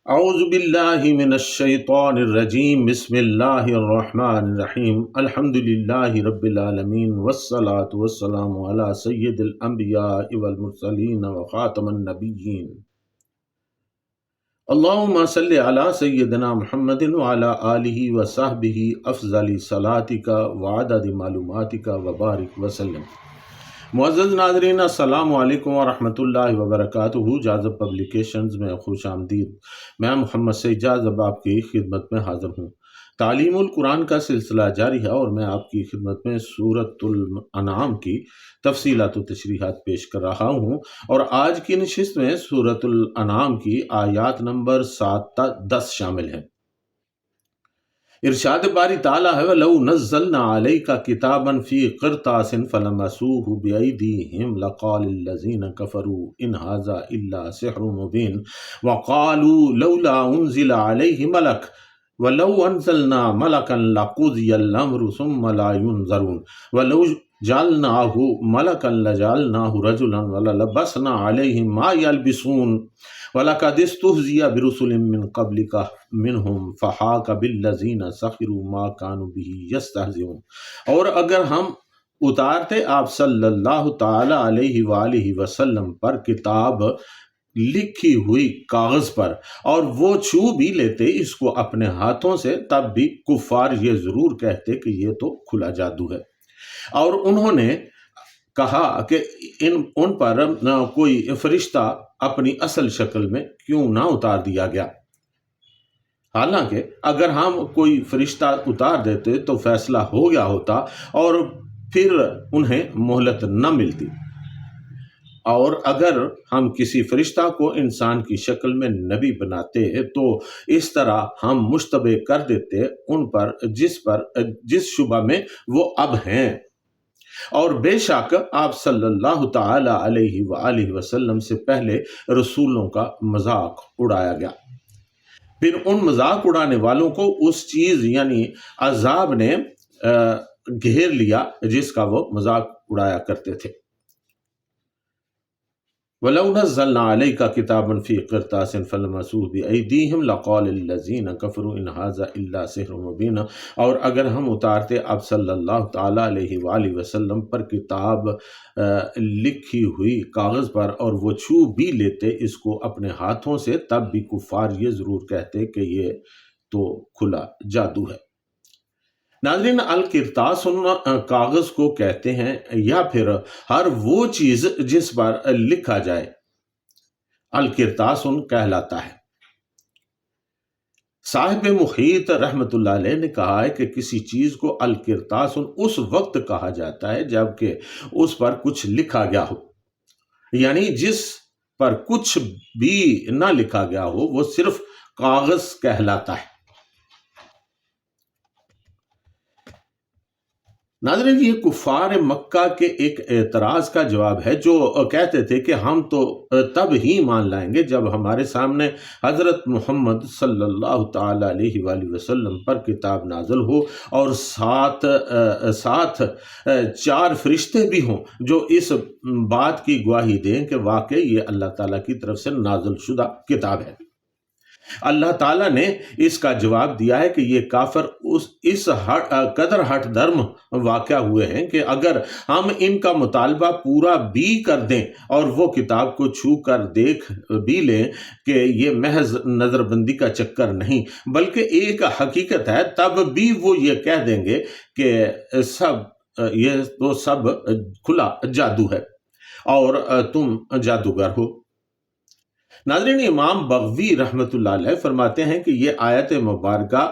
اعوذ باللہ من الشیطان الرجیم بسم اللہ الرحمن الرحیم الحمد للہ رب العالمین والصلاة والسلام علی سید الانبیاء والمرسلین وخاتم النبیین اللہم صلی علی سیدنا محمد وعلی آلہ وصحبہ افضل صلاتک وعدد معلوماتک وبارک وسلم۔ معزز ناظرین، السلام علیکم ورحمۃ اللہ وبرکاتہ۔ جاذب پبلیکیشنز میں خوش آمدید۔ میں محمد سعید جاذب آپ کی خدمت میں حاضر ہوں۔ تعلیم القرآن کا سلسلہ جاری ہے اور میں آپ کی خدمت میں سورۃ الانعام کی تفصیلات و تشریحات پیش کر رہا ہوں، اور آج کی نشست میں سورۃ الانعام کی آیات نمبر 7 تا 10 شامل ہیں۔ ارشاد باری تعالیٰ ہے وَلَوْ نَزَّلْنَا عَلَيْكَ كِتَابًا فِي قِرْطَاسٍ فَلَمَسُوهُ بِأَيْدِيهِمْ لَقَالَ الَّذِينَ كَفَرُوا إِنْ هَذَا إِلَّا سِحْرٌ مُبِينٌ وَقَالُوا لَوْلَا أُنزِلَ عَلَيْهِ مَلَكٌ وَلَوْ أَنزَلْنَا مَلَكًا لَقُضِيَ الْأَمْرُ ثُمَّ لَا يُنظَرُونَ وَلَوْ جَعَلْنَاهُ مَلَكًا لَجَعَلْنَاهُ رَجُلًا وَلَلَبَسْنَا عَلَيْهِمْ مَا يَلْبِسُونَ وَلَقَدِ اسْتُهْزِئَ بِرُسُلٍ مِّن قَبْلِكَ مِنْهُمْ فَحَاقَ بِالَّذِينَ سَخِرُوا مَا كَانُوا بِهِ يَسْتَهْزِئُونَ۔ اور اگر ہم اتارتے آپ صلی اللہ تعالی علیہ وآلہ وسلم پر کتاب لکھی ہوئی کاغذ پر اور وہ چھو بھی لیتے اس کو اپنے ہاتھوں سے، تب بھی کفار یہ ضرور کہتے کہ یہ تو کھلا جادو ہے، اور انہوں نے کہا کہ ان پر کوئی فرشتہ اپنی اصل شکل میں کیوں نہ اتار دیا گیا۔ حالانکہ اگر ہم کوئی فرشتہ اتار دیتے تو فیصلہ ہو گیا ہوتا اور پھر انہیں مہلت نہ ملتی، اور اگر ہم کسی فرشتہ کو انسان کی شکل میں نبی بناتے تو اس طرح ہم مشتبہ کر دیتے ان پر جس شبہ میں وہ اب ہیں۔ اور بے شک آپ صلی اللہ تعالی علیہ وآلہ وسلم سے پہلے رسولوں کا مذاق اڑایا گیا، پھر ان مذاق اڑانے والوں کو اس چیز یعنی عذاب نے گھیر لیا جس کا وہ مذاق اڑایا کرتے تھے۔ وَلَوْ نَزَّلْنَا عَلَيْكَ كِتَابًا فِي قِرْطَاسٍ فَلَمَسُوهُ بِأَيْدِيهِمْ لَقَالَ الَّذِينَ كَفَرُوا إِنْ هَذَا إِلَّا سِحْرٌ مُبِينٌ۔ اور اگر ہم اتارتے اب صلی اللہ تعالیٰ علیہ وآلہ وسلم پر کتاب لکھی ہوئی کاغذ پر اور وہ چھو بھی لیتے اس کو اپنے ہاتھوں سے، تب بھی کفار یہ ضرور کہتے کہ یہ تو کھلا جادو ہے۔ ناظرین، القرطاس کاغذ کو کہتے ہیں، یا پھر ہر وہ چیز جس پر لکھا جائے القرطاس کہلاتا ہے۔ صاحب محیط رحمت اللہ علیہ نے کہا ہے کہ کسی چیز کو القرطاس اس وقت کہا جاتا ہے جب کہ اس پر کچھ لکھا گیا ہو، یعنی جس پر کچھ بھی نہ لکھا گیا ہو وہ صرف کاغذ کہلاتا ہے۔ ناظرین، یہ کفار مکہ کے ایک اعتراض کا جواب ہے جو کہتے تھے کہ ہم تو تب ہی مان لائیں گے جب ہمارے سامنے حضرت محمد صلی اللہ تعالی علیہ وآلہ وسلم پر کتاب نازل ہو اور ساتھ 4 فرشتے بھی ہوں جو اس بات کی گواہی دیں کہ واقعی یہ اللہ تعالیٰ کی طرف سے نازل شدہ کتاب ہے۔ اللہ تعالیٰ نے اس کا جواب دیا ہے کہ یہ کافر اس قدر ہٹ درم واقع ہوئے ہیں کہ اگر ہم ان کا مطالبہ پورا بھی کر دیں اور وہ کتاب کو چھو کر دیکھ بھی لیں کہ یہ محض نظر بندی کا چکر نہیں بلکہ ایک حقیقت ہے، تب بھی وہ یہ کہہ دیں گے کہ یہ تو سب کھلا جادو ہے اور تم جادوگر ہو۔ ناظرین، امام بغوی رحمت اللہ علیہ فرماتے ہیں کہ یہ آیت مبارکہ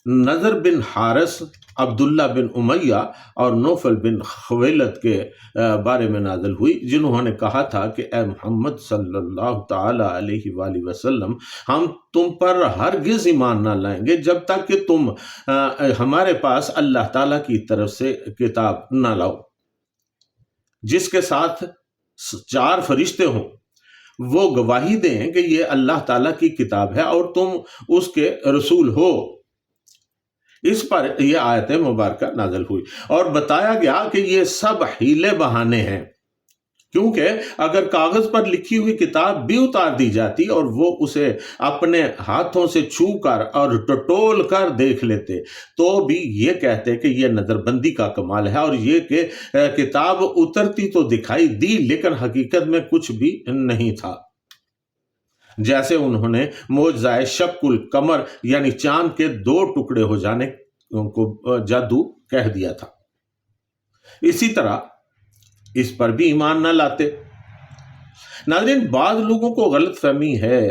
نضر بن حارث، عبداللہ بن امیہ اور نوفل بن خویلد کے بارے میں نازل ہوئی، جنہوں نے کہا تھا کہ اے محمد صلی اللہ تعالی علیہ وآلہ وسلم، ہم تم پر ہرگز ایمان نہ لائیں گے جب تک کہ تم ہمارے پاس اللہ تعالیٰ کی طرف سے کتاب نہ لاؤ جس کے ساتھ 4 فرشتے ہوں، وہ گواہی دیں کہ یہ اللہ تعالیٰ کی کتاب ہے اور تم اس کے رسول ہو۔ اس پر یہ آیت مبارکہ نازل ہوئی اور بتایا گیا کہ یہ سب حیلے بہانے ہیں کیونکہ اگر کاغذ پر لکھی ہوئی کتاب بھی اتار دی جاتی اور وہ اسے اپنے ہاتھوں سے چھو کر اور ٹٹول کر دیکھ لیتے تو بھی یہ کہتے کہ یہ نظر بندی کا کمال ہے، اور یہ کہ کتاب اترتی تو دکھائی دی لیکن حقیقت میں کچھ بھی نہیں تھا، جیسے انہوں نے معجزہ شق القمر یعنی چاند کے 2 ٹکڑے ہو جانے کو جادو کہہ دیا تھا۔ اسی طرح اس پر بھی ایمان نہ لاتے۔ ناظرین، بعض لوگوں کو غلط فہمی ہے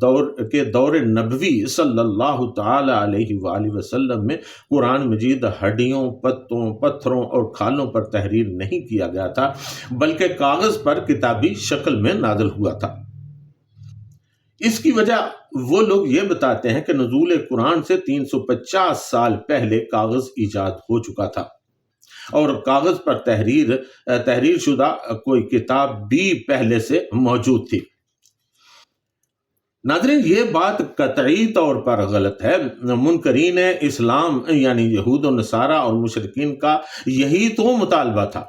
دور نبوی صلی اللہ تعالی علیہ وآلہ وسلم میں قرآن مجید ہڈیوں، پتھروں اور کھالوں پر تحریر نہیں کیا گیا تھا، بلکہ کاغذ پر کتابی شکل میں نازل ہوا تھا۔ اس کی وجہ وہ لوگ یہ بتاتے ہیں کہ نزول قرآن سے 350 سال پہلے کاغذ ایجاد ہو چکا تھا اور کاغذ پر تحریر شدہ کوئی کتاب بھی پہلے سے موجود تھی۔ ناظرین، یہ بات قطعی طور پر غلط ہے۔ منکرین اسلام یعنی یہود و نصارہ اور مشرکین کا یہی تو مطالبہ تھا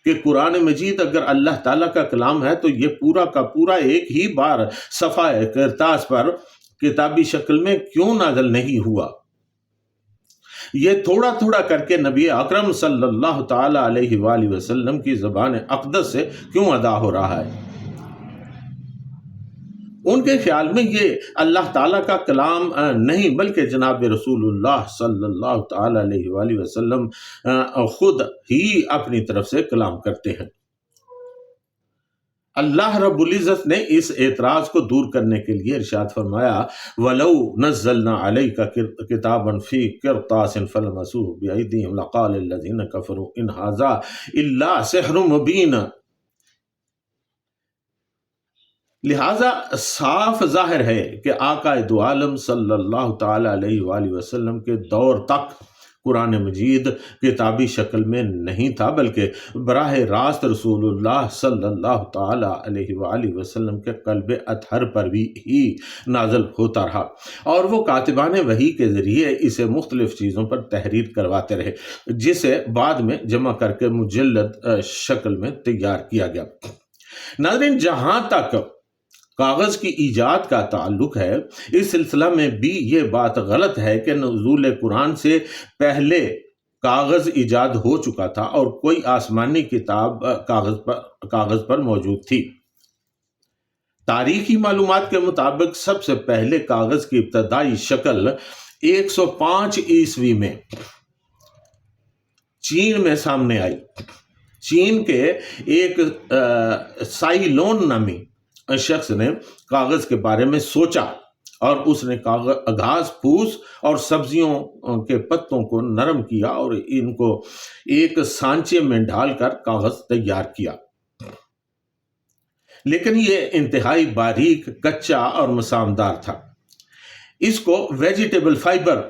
کہ قرآن مجید اگر اللہ تعالیٰ کا کلام ہے تو یہ پورا کا پورا ایک ہی بار صفحہ کرتاس پر کتابی شکل میں کیوں نازل نہیں ہوا؟ یہ تھوڑا تھوڑا کر کے نبی اکرم صلی اللہ تعالی علیہ وآلہ وسلم کی زبان اقدس سے کیوں ادا ہو رہا ہے؟ ان کے خیال میں یہ اللہ تعالیٰ کا کلام نہیں بلکہ جناب رسول اللہ صلی اللہ تعالی علیہ وآلہ وسلم خود ہی اپنی طرف سے کلام کرتے ہیں۔ اللہ رب العزت نے اس اعتراض کو دور کرنے کے لیے ارشاد فرمایا وَلَوْ نَزَّلْنَا عَلَيْكَ كِتَابًا فِي قِرْطَاسٍ فَلَمَسُوهُ بِأَيْدِيهِمْ لَقَالَ الَّذِينَ كَفَرُوا إِنْ هَذَا إِلَّا سِحْرٌ مُبِينٌ۔ لہٰذا صاف ظاہر ہے کہ آقا دو عالم صلی اللہ تعالی علیہ وآلہ وسلم کے دور تک قرآن مجید کتابی شکل میں نہیں تھا، بلکہ براہ راست رسول اللہ صلی اللہ تعالی علیہ وآلہ وسلم کے قلب اطہر پر بھی ہی نازل ہوتا رہا، اور وہ کاتبان وحی کے ذریعے اسے مختلف چیزوں پر تحریر کرواتے رہے، جسے بعد میں جمع کر کے مجلد شکل میں تیار کیا گیا۔ ناظرین، جہاں تک کاغذ کی ایجاد کا تعلق ہے، اس سلسلہ میں بھی یہ بات غلط ہے کہ نزول قرآن سے پہلے کاغذ ایجاد ہو چکا تھا اور کوئی آسمانی کتاب کاغذ پر موجود تھی۔ تاریخی معلومات کے مطابق سب سے پہلے کاغذ کی ابتدائی شکل 105 عیسوی میں چین میں سامنے آئی۔ چین کے ایک سائلون نامی شخص نے کاغذ کے بارے میں سوچا اور اس نے گھاس پھوس اور سبزیوں کے پتوں کو نرم کیا اور ان کو ایک سانچے میں ڈال کر کاغذ تیار کیا، لیکن یہ انتہائی باریک، کچا اور مسامدار تھا۔ اس کو ویجیٹیبل فائبر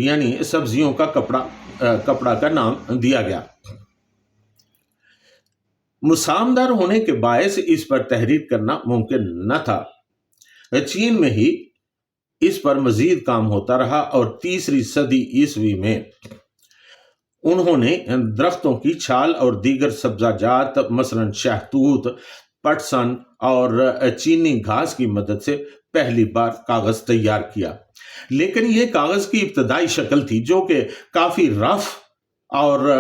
یعنی سبزیوں کا کپڑا کا نام دیا گیا۔ مسامدار ہونے کے باعث اس پر تحریر کرنا ممکن نہ تھا۔ چین میں ہی اس پر مزید کام ہوتا رہا اور 3 صدی عیسوی میں انہوں نے درختوں کی چھال اور دیگر سبزہ جات مثلاً شہتوت، پٹسن اور چینی گھاس کی مدد سے پہلی بار کاغذ تیار کیا، لیکن یہ کاغذ کی ابتدائی شکل تھی جو کہ کافی رف اور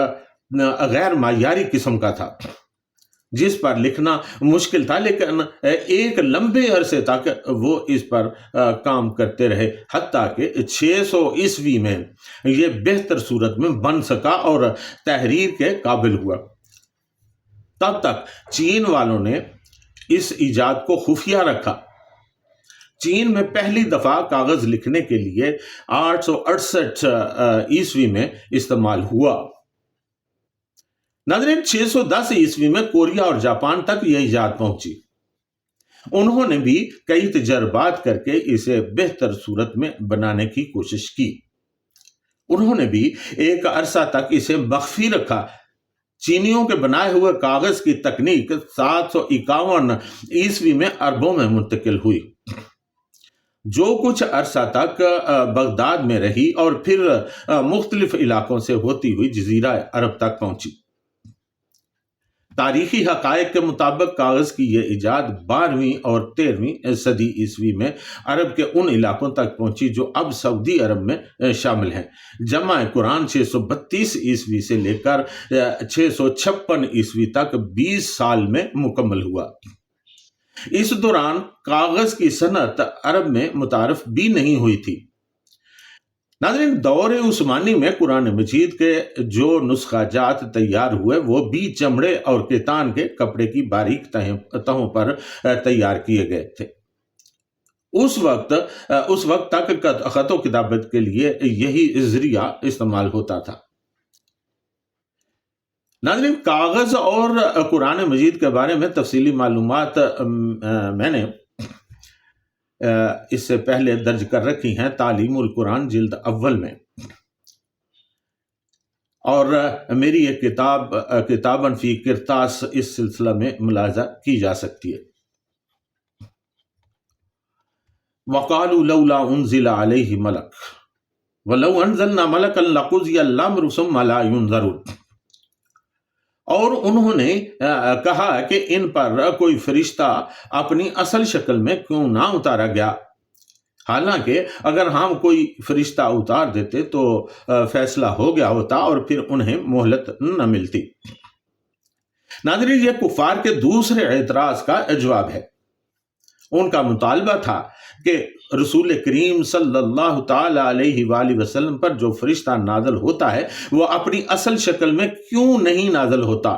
غیر معیاری قسم کا تھا، جس پر لکھنا مشکل تھا، لیکن ایک لمبے عرصے تک وہ اس پر کام کرتے رہے، حتیٰ کہ 600 عیسوی میں یہ بہتر صورت میں بن سکا اور تحریر کے قابل ہوا۔ تب تک چین والوں نے اس ایجاد کو خفیہ رکھا۔ چین میں پہلی دفعہ کاغذ لکھنے کے لیے 868 عیسوی میں استعمال ہوا۔ ناظرین، 610 عیسوی میں کوریا اور جاپان تک یہ ایجاد پہنچی۔ انہوں نے بھی کئی تجربات کر کے اسے بہتر صورت میں بنانے کی کوشش کی۔ انہوں نے بھی ایک عرصہ تک اسے مخفی رکھا۔ چینیوں کے بنائے ہوئے کاغذ کی تکنیک 751 عیسوی میں عربوں میں منتقل ہوئی، جو کچھ عرصہ تک بغداد میں رہی اور پھر مختلف علاقوں سے ہوتی ہوئی جزیرہ عرب تک پہنچی۔ تاریخی حقائق کے مطابق کاغذ کی یہ ایجاد 12ویں اور 13ویں صدی عیسوی میں عرب کے ان علاقوں تک پہنچی جو اب سعودی عرب میں شامل ہیں۔ جمع قرآن 632 عیسوی سے لے کر 656 عیسوی تک 20 سال میں مکمل ہوا۔ اس دوران کاغذ کی صنعت عرب میں متعارف بھی نہیں ہوئی تھی۔ ناظرین، دور عثمانی میں قرآن مجید کے جو نسخہ جات تیار ہوئے وہ بھی چمڑے اور کتان کے کپڑے کی باریک تہوں پر تیار کیے گئے تھے۔ اس وقت تک خط و کتابت کے لیے یہی ذریعہ استعمال ہوتا تھا۔ ناظرین، کاغذ اور قرآن مجید کے بارے میں تفصیلی معلومات میں نے اس سے پہلے درج کر رکھی ہیں تعلیم القرآن جلد اول میں، اور میری ایک کتاباً فی قرطاس اس سلسلہ میں ملاحظہ کی جا سکتی ہے۔ وَقَالُوا لَوْلَا أُنزِلَ عَلَيْهِ مَلَكٌ وَلَوْ أَنزَلْنَا مَلَكًا لَقُضِيَ الْأَمْرُ ثُمَّ لَا يُنظَرُونَ، اور انہوں نے کہا کہ ان پر کوئی فرشتہ اپنی اصل شکل میں کیوں نہ اتارا گیا، حالانکہ اگر ہم کوئی فرشتہ اتار دیتے تو فیصلہ ہو گیا ہوتا اور پھر انہیں مہلت نہ ملتی۔ ناظرین، یہ کفار کے دوسرے اعتراض کا جواب ہے۔ ان کا مطالبہ تھا کہ رسول کریم صلی اللہ تعالی علیہ وآلہ وسلم پر جو فرشتہ نازل ہوتا ہے وہ اپنی اصل شکل میں کیوں نہیں نازل ہوتا،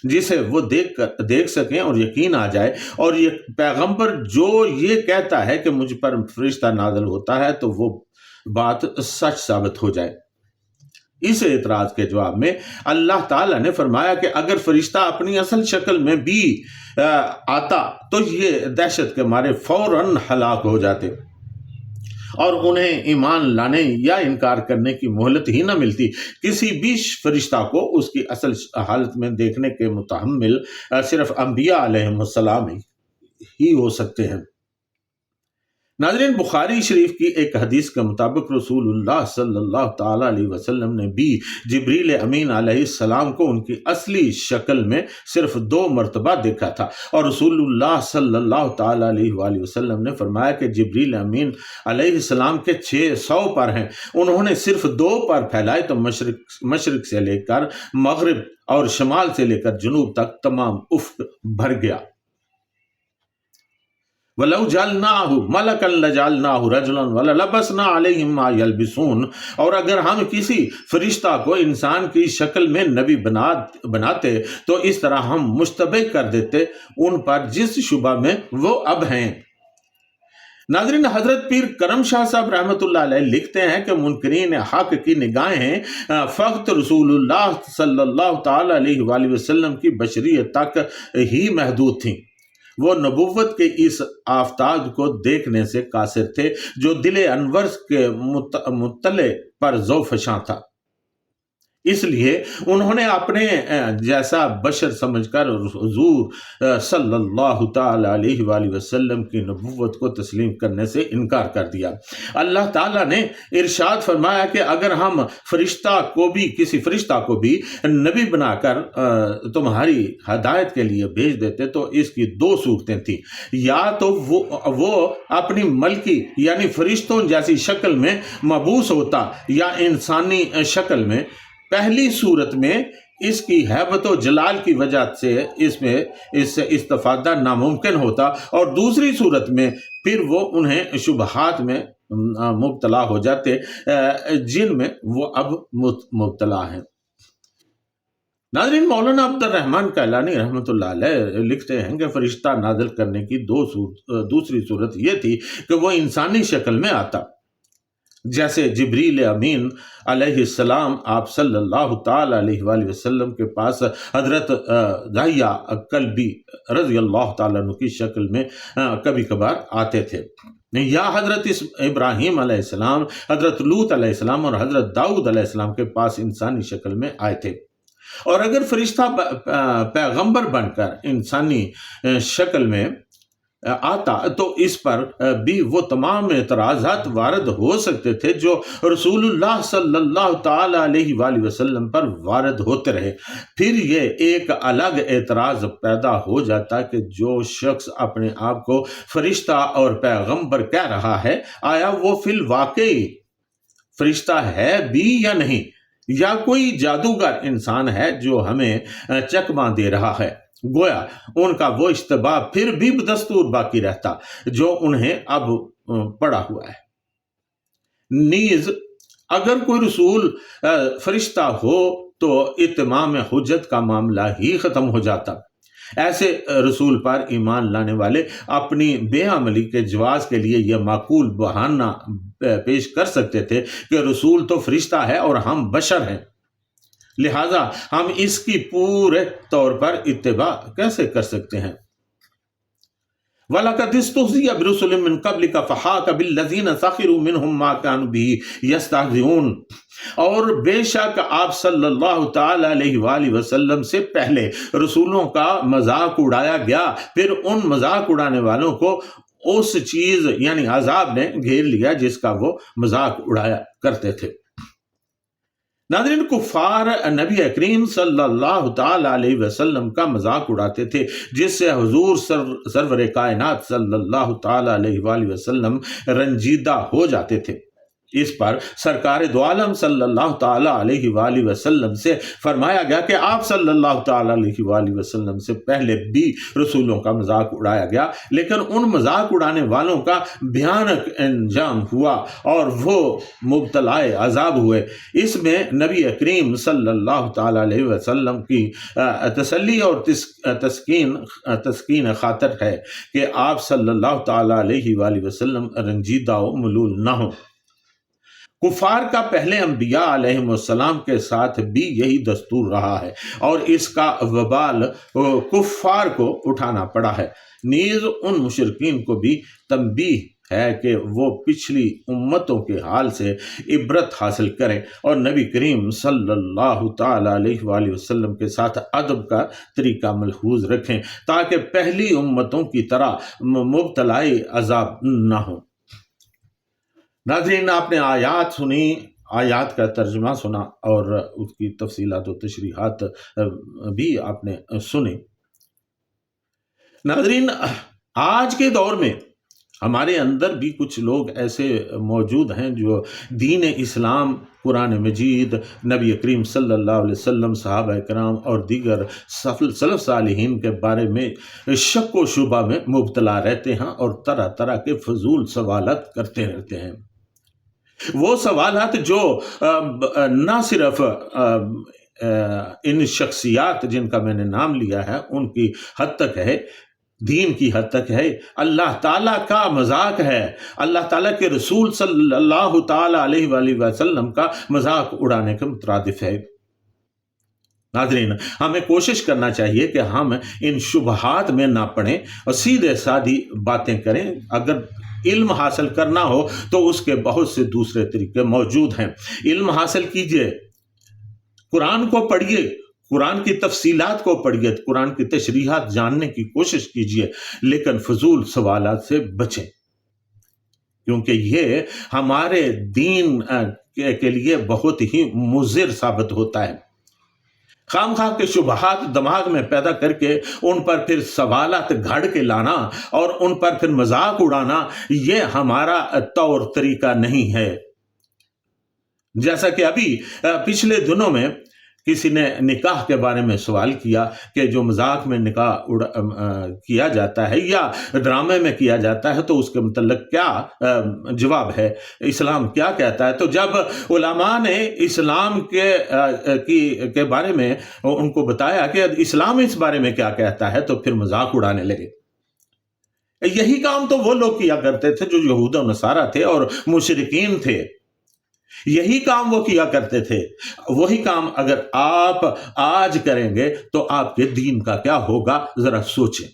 جسے وہ دیکھ سکیں اور یقین آ جائے، اور یہ پیغمبر جو یہ کہتا ہے کہ مجھ پر فرشتہ نازل ہوتا ہے تو وہ بات سچ ثابت ہو جائے۔ اس اعتراض کے جواب میں اللہ تعالیٰ نے فرمایا کہ اگر فرشتہ اپنی اصل شکل میں بھی آتا تو یہ دہشت کے مارے فوراً ہلاک ہو جاتے اور انہیں ایمان لانے یا انکار کرنے کی مہلت ہی نہ ملتی۔ کسی بھی فرشتہ کو اس کی اصل حالت میں دیکھنے کے متحمل صرف انبیاء علیہم السلام ہی ہو سکتے ہیں۔ ناظرین، بخاری شریف کی ایک حدیث کے مطابق رسول اللہ صلی اللہ تعالی علیہ وسلم نے بھی جبریل امین علیہ السلام کو ان کی اصلی شکل میں صرف 2 مرتبہ دیکھا تھا، اور رسول اللہ صلی اللہ تعالی علیہ وآلہ وسلم نے فرمایا کہ جبریل امین علیہ السلام کے 600 پر ہیں، انہوں نے صرف 2 پر پھیلائے تو مشرق سے لے کر مغرب اور شمال سے لے کر جنوب تک تمام افق بھر گیا۔ وَلَوْ جَعَلْنَاهُ مَلَكًا لَجَعَلْنَاهُ رَجُلًا وَلَلَبَسْنَا عَلَيْهِمْ مَا يَلْبِسُونَ، اور اگر ہم کسی فرشتہ کو انسان کی شکل میں نبی بناتے تو اس طرح ہم مشتبہ کر دیتے ان پر جس شبہ میں وہ اب ہیں۔ ناظرین، حضرت پیر کرم شاہ صاحب رحمۃ اللہ علیہ لکھتے ہیں کہ منکرین حق کی نگاہیں فقط رسول اللہ صلی اللہ تعالی علیہ وآلہ وسلم کی بشریت تک ہی محدود تھیں۔ وہ نبوت کے اس آفتاب کو دیکھنے سے قاصر تھے جو دل انور کے مطلع پر ذوفشاں تھا، اس لیے انہوں نے اپنے جیسا بشر سمجھ کر حضور صلی اللہ تعالی علیہ وآلہ وسلم کی نبوت کو تسلیم کرنے سے انکار کر دیا۔ اللہ تعالیٰ نے ارشاد فرمایا کہ اگر ہم کسی فرشتہ کو بھی نبی بنا کر تمہاری ہدایت کے لیے بھیج دیتے تو اس کی 2 صورتیں تھیں، یا تو وہ اپنی ملکی یعنی فرشتوں جیسی شکل میں مبعوث ہوتا یا انسانی شکل میں۔ پہلی صورت میں اس کی ہیبت و جلال کی وجہ سے اس سے استفادہ ناممکن ہوتا، اور دوسری صورت میں پھر وہ انہیں شبہات میں مبتلا ہو جاتے جن میں وہ اب مبتلا ہیں۔ ناظرین، مولانا عبد الرحمن کیلانی رحمۃ اللہ علیہ لکھتے ہیں کہ فرشتہ نازل کرنے کی دوسری صورت یہ تھی کہ وہ انسانی شکل میں آتا، جیسے جبریل امین علیہ السلام آپ صلی اللہ تعالی علیہ وآلہ وسلم کے پاس حضرت دحیہ کلبی رضی اللہ تعالیٰ عنہ کی شکل میں کبھی کبھار آتے تھے، یا حضرت ابراہیم علیہ السلام، حضرت لوط علیہ السلام اور حضرت داؤد علیہ السلام کے پاس انسانی شکل میں آئے تھے۔ اور اگر فرشتہ پیغمبر بن کر انسانی شکل میں آتا تو اس پر بھی وہ تمام اعتراضات وارد ہو سکتے تھے جو رسول اللہ صلی اللہ تعالی علیہ وآلہ وسلم پر وارد ہوتے رہے۔ پھر یہ ایک الگ اعتراض پیدا ہو جاتا کہ جو شخص اپنے آپ کو فرشتہ اور پیغمبر کہہ رہا ہے، آیا وہ فی الواقع فرشتہ ہے بھی یا نہیں، یا کوئی جادوگر انسان ہے جو ہمیں چکمہ دے رہا ہے۔ گویا ان کا وہ اشتباہ پھر بھی بدستور باقی رہتا جو انہیں اب پڑا ہوا ہے۔ نیز اگر کوئی رسول فرشتہ ہو تو اتمام حجت کا معاملہ ہی ختم ہو جاتا۔ ایسے رسول پر ایمان لانے والے اپنی بے عملی کے جواز کے لیے یہ معقول بہانہ پیش کر سکتے تھے کہ رسول تو فرشتہ ہے اور ہم بشر ہیں، لہذا ہم اس کی پورے طور پر اتباع کیسے کر سکتے ہیں؟ وَلَقَدِ اسْتُهْزِئَ بِرُسُلٍ مِّن قَبْلِكَ فَحَاقَ بِالَّذِينَ سَخِرُوا مِنْهُم مَّا كَانُوا بِهِ يَسْتَهْزِئُونَ، اور بے شک آپ صلی اللہ تعالی علیہ وآلہ وسلم سے پہلے رسولوں کا مذاق اڑایا گیا، پھر ان مذاق اڑانے والوں کو اس چیز یعنی عذاب نے گھیر لیا جس کا وہ مذاق اڑایا کرتے تھے۔ ناظرین، کفار نبی کریم صلی اللہ تعالی علیہ وسلم کا مذاق اڑاتے تھے، جس سے حضور سرور کائنات صلی اللہ تعالی علیہ وآلہ وسلم رنجیدہ ہو جاتے تھے۔ اس پر سرکار دو عالم صلی اللہ تعالی علیہ وآلہ وسلم سے فرمایا گیا کہ آپ صلی اللہ تعالی علیہ وآلہ وسلم سے پہلے بھی رسولوں کا مذاق اڑایا گیا، لیکن ان مذاق اڑانے والوں کا بھیانک انجام ہوا اور وہ مبتلا عذاب ہوئے۔ اس میں نبی کریم صلی اللہ تعالی علیہ وسلم کی تسلی اور تسکین خاطر ہے کہ آپ صلی اللہ تعالی علیہ وآلہ وسلم رنجیدہ و ملول نہ ہوں۔ کفار کا پہلے انبیاء علیہ السلام کے ساتھ بھی یہی دستور رہا ہے اور اس کا وبال کفار کو اٹھانا پڑا ہے۔ نیز ان مشرکین کو بھی تنبیہ ہے کہ وہ پچھلی امتوں کے حال سے عبرت حاصل کریں اور نبی کریم صلی اللہ تعالی علیہ وآلہ وسلم کے ساتھ ادب کا طریقہ ملحوظ رکھیں تاکہ پہلی امتوں کی طرح مبتلا عذاب نہ ہوں۔ ناظرین، آپ نے آیات سنی، آیات کا ترجمہ سنا اور اس کی تفصیلات و تشریحات بھی آپ نے سنی۔ ناظرین، آج کے دور میں ہمارے اندر بھی کچھ لوگ ایسے موجود ہیں جو دین اسلام، قرآن مجید، نبی کریم صلی اللہ علیہ وسلم، صحابہ کرام اور دیگر سلف صالحین کے بارے میں شک و شبہ میں مبتلا رہتے ہیں اور طرح طرح کے فضول سوالات کرتے رہتے ہیں۔ وہ سوالات جو نہ صرف ان شخصیات جن کا میں نے نام لیا ہے ان کی حد تک ہے، دین کی حد تک ہے، اللہ تعالیٰ کا مذاق ہے، اللہ تعالیٰ کے رسول صلی اللہ تعالیٰ علیہ وآلہ وسلم کا مذاق اڑانے کے مترادف ہے۔ ناظرین، ہمیں کوشش کرنا چاہیے کہ ہم ان شبہات میں نہ پڑیں اور سیدھے سادھی باتیں کریں۔ اگر علم حاصل کرنا ہو تو اس کے بہت سے دوسرے طریقے موجود ہیں۔ علم حاصل کیجئے، قرآن کو پڑھیے، قرآن کی تفصیلات کو پڑھیے، قرآن کی تشریحات جاننے کی کوشش کیجئے، لیکن فضول سوالات سے بچیں، کیونکہ یہ ہمارے دین کے لیے بہت ہی مضر ثابت ہوتا ہے۔ خام خواہ کے شبہات دماغ میں پیدا کر کے ان پر پھر سوالات گھڑ کے لانا اور ان پر پھر مذاق اڑانا، یہ ہمارا طور طریقہ نہیں ہے۔ جیسا کہ ابھی پچھلے دنوں میں کسی نے نکاح کے بارے میں سوال کیا کہ جو مذاق میں نکاح کیا جاتا ہے یا ڈرامے میں کیا جاتا ہے تو اس کے متعلق کیا جواب ہے، اسلام کیا کہتا ہے؟ تو جب علماء نے اسلام کے بارے میں ان کو بتایا کہ اسلام اس بارے میں کیا کہتا ہے تو پھر مذاق اڑانے لگے۔ یہی کام تو وہ لوگ کیا کرتے تھے جو یہود و نصارہ تھے اور مشرکین تھے، یہی کام وہ کیا کرتے تھے۔ وہی کام اگر آپ آج کریں گے تو آپ کے دین کا کیا ہوگا، ذرا سوچیں۔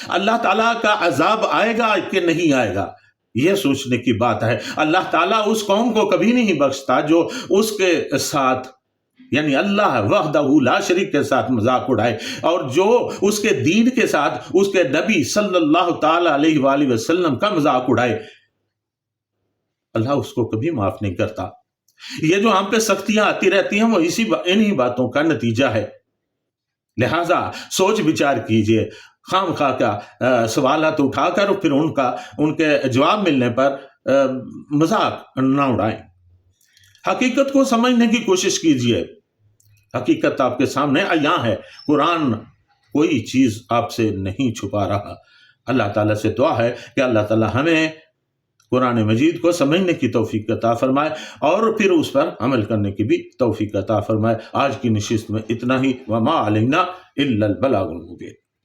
اللہ تعالیٰ کا عذاب آئے گا کہ نہیں آئے گا، یہ سوچنے کی بات ہے۔ اللہ تعالیٰ اس قوم کو کبھی نہیں بخشتا جو اس کے ساتھ یعنی اللہ وحدہ لا شریک کے ساتھ مذاق اڑائے، اور جو اس کے دین کے ساتھ اس کے نبی صلی اللہ تعالی علیہ وآلہ وسلم کا مذاق اڑائے، اللہ اس کو کبھی معاف نہیں کرتا۔ یہ جو ہم پہ سختیاں آتی رہتی ہیں وہ انہی باتوں کا نتیجہ ہے۔ لہٰذا سوچ بچار کیجئے، خام خواہ کا سوالات اٹھا کر پھر ان کے جواب ملنے پر مذاق نہ اڑائیں۔ حقیقت کو سمجھنے کی کوشش کیجئے، حقیقت آپ کے سامنے عیاں ہے، قرآن کوئی چیز آپ سے نہیں چھپا رہا۔ اللہ تعالیٰ سے دعا ہے کہ اللہ تعالیٰ ہمیں قرآن مجید کو سمجھنے کی توفیق عطا فرمائے اور پھر اس پر عمل کرنے کی بھی توفیق عطا فرمائے۔ آج کی نشست میں اتنا ہی، وما علینا الا البلاغ المبین۔